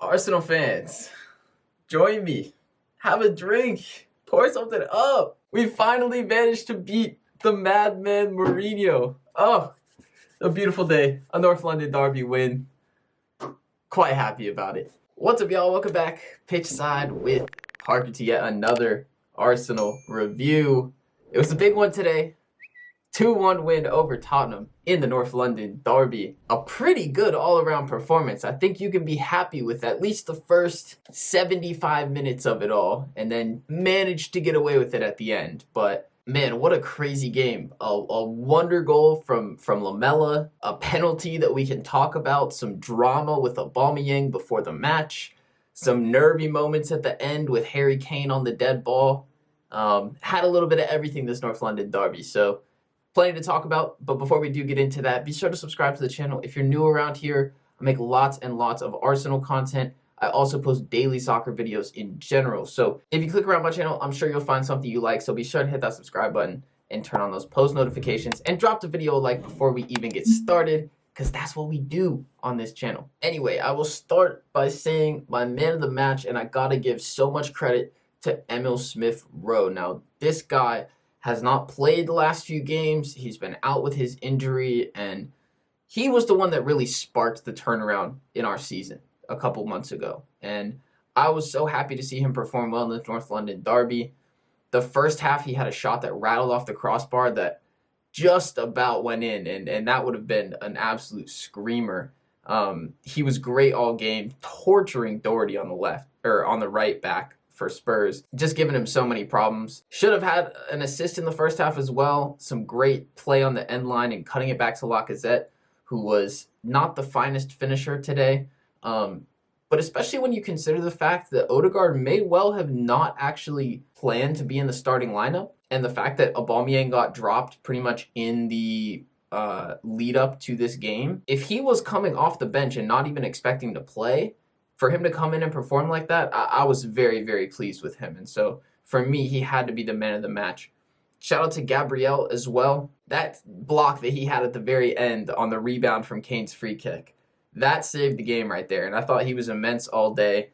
Arsenal fans, join me. Have a drink. Pour something up. We finally managed to beat the madman Mourinho. Oh, a beautiful day. A North London derby win. Quite happy about it. What's up, y'all? Welcome back. Pitchside with Parker to yet another Arsenal review. It was a big one today. 2-1 win over Tottenham in the North London derby. A pretty good all-around performance. I think you can be happy with at least the first 75 minutes of it all, and then managed to get away with it at the end. But man, what a crazy game. A wonder goal from Lamela, a penalty that we can talk about, some drama with Aubameyang before the match, some nervy moments at the end with Harry Kane on the dead ball. Had a little bit of everything this North London derby, so plenty to talk about. But before we do get into that, be sure to subscribe to the channel. If you're new around here, I make lots and lots of Arsenal content. I also post daily soccer videos in general. So if you click around my channel, I'm sure you'll find something you like. So be sure to hit that subscribe button and turn on those post notifications and drop the video a like before we even get started, because that's what we do on this channel. Anyway, I will start by saying my man of the match, and I gotta give so much credit to Emile Smith-Rowe. Now, this guy has not played the last few games. He's been out with his injury, and he was the one that really sparked the turnaround in our season a couple months ago. And I was so happy to see him perform well in the North London derby. The first half, he had a shot that rattled off the crossbar that just about went in, and that would have been an absolute screamer. He was great all game, torturing Doherty on the left, or on the right back for Spurs, just giving him so many problems. Should have had an assist in the first half as well. Some great play on the end line and cutting it back to Lacazette, who was not the finest finisher today. But especially when you consider the fact that Odegaard may well have not actually planned to be in the starting lineup, and the fact that Aubameyang got dropped pretty much in the lead up to this game. If he was coming off the bench and not even expecting to play, for him to come in and perform like that, I was very, very pleased with him. And so for me, he had to be the man of the match. Shout out to Gabriel as well. That block that he had at the very end on the rebound from Kane's free kick, that saved the game right there. And I thought he was immense all day.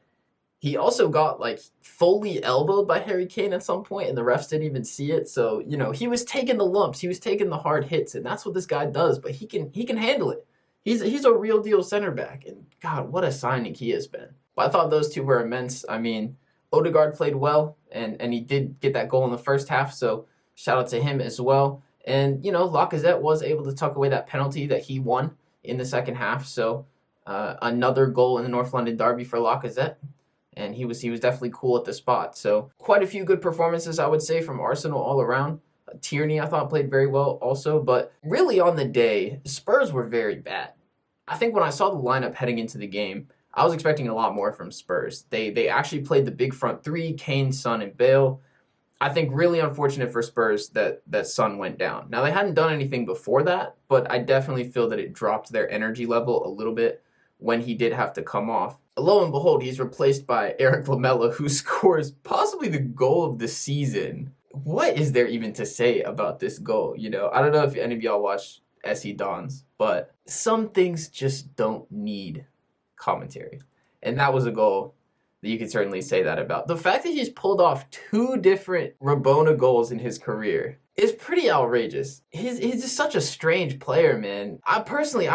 He also got like fully elbowed by Harry Kane at some point, and the refs didn't even see it. So, you know, he was taking the lumps, he was taking the hard hits, and that's what this guy does. But he can handle it. He's a real deal center back, and God, what a signing he has been. But I thought those two were immense. I mean, Odegaard played well, and he did get that goal in the first half, so shout out to him as well. And, you know, Lacazette was able to tuck away that penalty that he won in the second half, so another goal in the North London derby for Lacazette, and he was definitely cool at the spot. So quite a few good performances, I would say, from Arsenal all around. Tierney, I thought, played very well also, but really on the day, Spurs were very bad. I think when I saw the lineup heading into the game, I was expecting a lot more from Spurs. They actually played the big front three, Kane, Son, and Bale. I think really unfortunate for Spurs that Son went down. Now, they hadn't done anything before that, but I definitely feel that it dropped their energy level a little bit when he did have to come off. Lo and behold, he's replaced by Erik Lamela, who scores possibly the goal of the season. What is there even to say about this goal? You know, I don't know if any of y'all watch SE Dons, but some things just don't need commentary. And that was a goal that you could certainly say that about. The fact that he's pulled off 2 different Rabona goals in his career is pretty outrageous. He's just such a strange player, man. I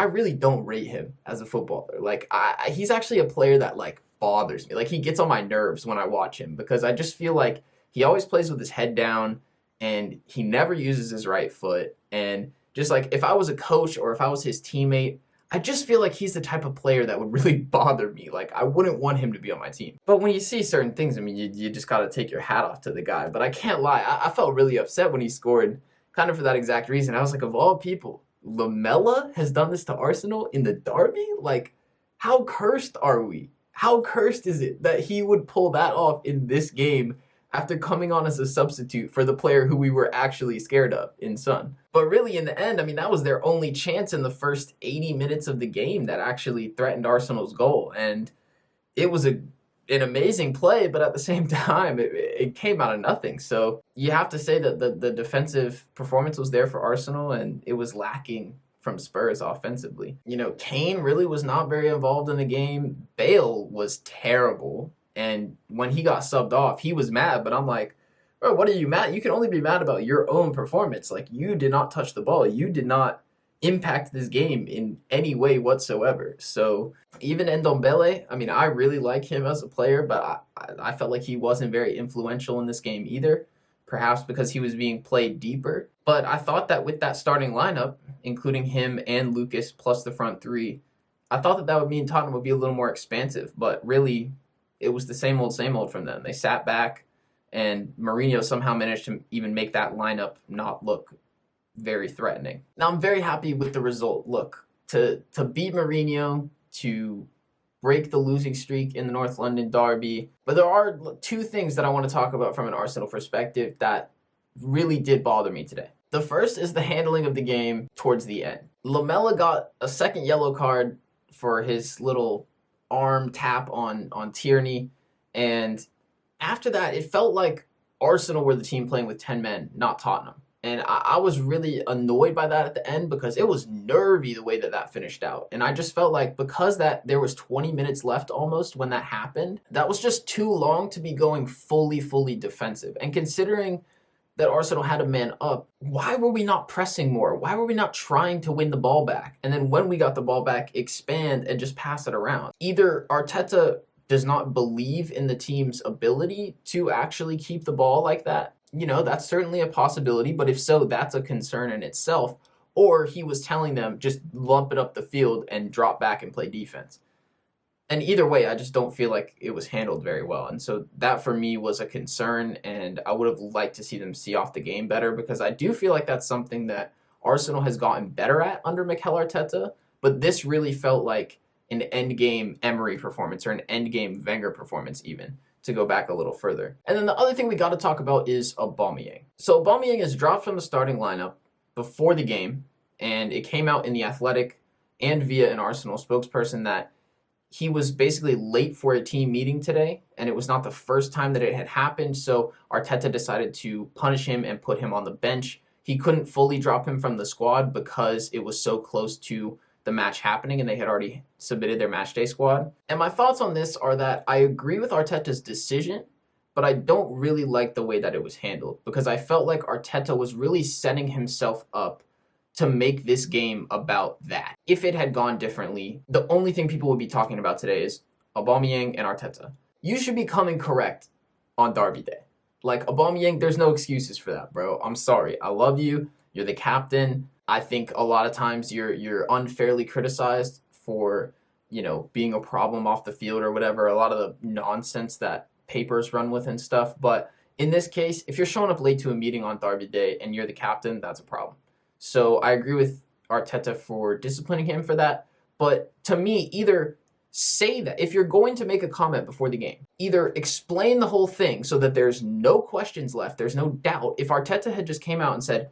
really don't rate him as a footballer. Like, he's actually a player that, like, bothers me. Like, he gets on my nerves when I watch him, because I just feel like he always plays with his head down, and he never uses his right foot. And just like, if I was a coach or if I was his teammate, I just feel like he's the type of player that would really bother me. Like, I wouldn't want him to be on my team. But when you see certain things, I mean, you just got to take your hat off to the guy. But I can't lie, I felt really upset when he scored, kind of for that exact reason. I was like, of all people, Lamela has done this to Arsenal in the derby? Like, how cursed are we? How cursed is it that he would pull that off in this game after coming on as a substitute for the player who we were actually scared of in Son? But really, in the end, I mean, that was their only chance in the first 80 minutes of the game that actually threatened Arsenal's goal. And it was an amazing play, but at the same time, it came out of nothing. So you have to say that the defensive performance was there for Arsenal, and it was lacking from Spurs offensively. You know, Kane really was not very involved in the game. Bale was terrible. And when he got subbed off, he was mad. But I'm like, bro, what are you mad? You can only be mad about your own performance. Like, you did not touch the ball. You did not impact this game in any way whatsoever. So even Ndombele, I mean, I really like him as a player, but I felt like he wasn't very influential in this game either. Perhaps because he was being played deeper. But I thought that with that starting lineup, including him and Lucas plus the front three, I thought that that would mean Tottenham would be a little more expansive. But really, it was the same old from them. They sat back, and Mourinho somehow managed to even make that lineup not look very threatening. Now, I'm very happy with the result. Look, to beat Mourinho, to break the losing streak in the North London derby. But there are two things that I want to talk about from an Arsenal perspective that really did bother me today. The first is the handling of the game towards the end. Lamela got a second yellow card for his little arm tap on Tierney. And after that, it felt like Arsenal were the team playing with 10 men, not Tottenham. And I was really annoyed by that at the end because it was nervy the way that that finished out. And I just felt like because that there was 20 minutes left almost when that happened, that was just too long to be going fully defensive. And considering that Arsenal had a man up, why were we not pressing more? Why were we not trying to win the ball back? And then when we got the ball back, expand and just pass it around. Either Arteta does not believe in the team's ability to actually keep the ball like that. You know, that's certainly a possibility, but if so, that's a concern in itself. Or he was telling them, just lump it up the field and drop back and play defense. And either way, I just don't feel like it was handled very well. And so that for me was a concern, and I would have liked to see them see off the game better because I do feel like that's something that Arsenal has gotten better at under Mikel Arteta, but this really felt like an endgame Emery performance or an endgame Wenger performance even, to go back a little further. And then the other thing we got to talk about is Aubameyang. So Aubameyang is dropped from the starting lineup before the game, and it came out in The Athletic and via an Arsenal spokesperson that he was basically late for a team meeting today, and it was not the first time that it had happened, so Arteta decided to punish him and put him on the bench. He couldn't fully drop him from the squad because it was so close to the match happening and they had already submitted their matchday squad. And my thoughts on this are that I agree with Arteta's decision, but I don't really like the way that it was handled because I felt like Arteta was really setting himself up to make this game about that. If it had gone differently, the only thing people would be talking about today is Aubameyang and Arteta. You should be coming correct on Derby Day. Like, Aubameyang, there's no excuses for that, bro. I'm sorry. I love you. You're the captain. I think a lot of times you're unfairly criticized for, you know, being a problem off the field or whatever, a lot of the nonsense that papers run with and stuff. But in this case, if you're showing up late to a meeting on Derby Day and you're the captain, that's a problem. So I agree with Arteta for disciplining him for that. But to me, either say that if you're going to make a comment before the game, either explain the whole thing so that there's no questions left, there's no doubt. If Arteta had just came out and said,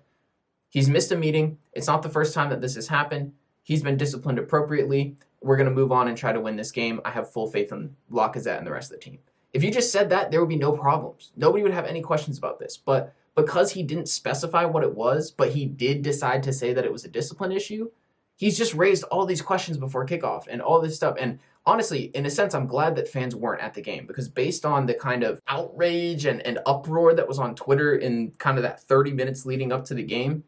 he's missed a meeting, it's not the first time that this has happened, he's been disciplined appropriately, we're going to move on and try to win this game, I have full faith in Lacazette and the rest of the team. If you just said that, there would be no problems. Nobody would have any questions about this. But because he didn't specify what it was, but he did decide to say that it was a discipline issue, he's just raised all these questions before kickoff and all this stuff. And honestly, in a sense, I'm glad that fans weren't at the game because based on the kind of outrage and uproar that was on Twitter in kind of that 30 minutes leading up to the game,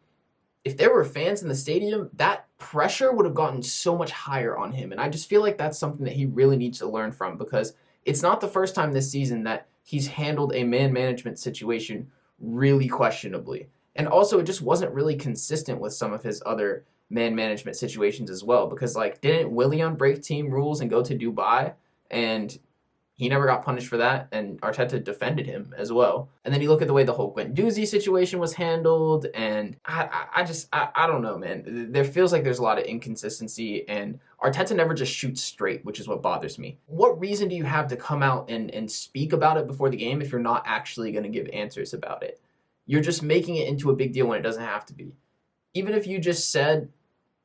if there were fans in the stadium, that pressure would have gotten so much higher on him. And I just feel like that's something that he really needs to learn from because it's not the first time this season that he's handled a man management situation really questionably. And also, it just wasn't really consistent with some of his other man management situations as well. Because, like, didn't Willian break team rules and go to Dubai? And he never got punished for that, and Arteta defended him as well. And then you look at the way the whole Guendouzi situation was handled, and I don't know, man. There feels like there's a lot of inconsistency, and Arteta never just shoots straight, which is what bothers me. What reason do you have to come out and speak about it before the game if you're not actually going to give answers about it? You're just making it into a big deal when it doesn't have to be. Even if you just said,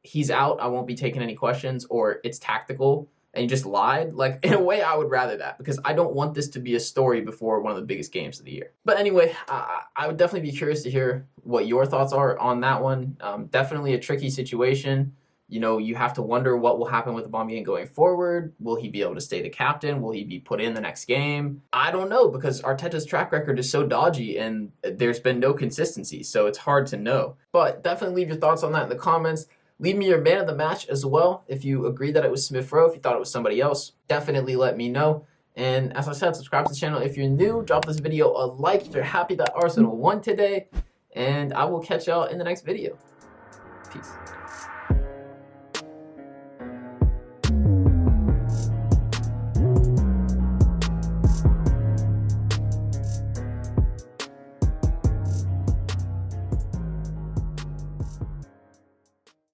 he's out, I won't be taking any questions, or it's tactical, and you just lied, like, in a way, I would rather that, because I don't want this to be a story before one of the biggest games of the year. But anyway, I would definitely be curious to hear what your thoughts are on that one. Definitely a tricky situation. You know, you have to wonder what will happen with Aubameyang going forward. Will he be able to stay the captain? Will he be put in the next game? I don't know, because Arteta's track record is so dodgy and there's been no consistency, so it's hard to know. But definitely leave your thoughts on that in the comments. Leave me your man of the match as well. If you agree that it was Smith Rowe, if you thought it was somebody else, definitely let me know. And as I said, subscribe to the channel if you're new. Drop this video a like if you're happy that Arsenal won today. And I will catch y'all in the next video. Peace.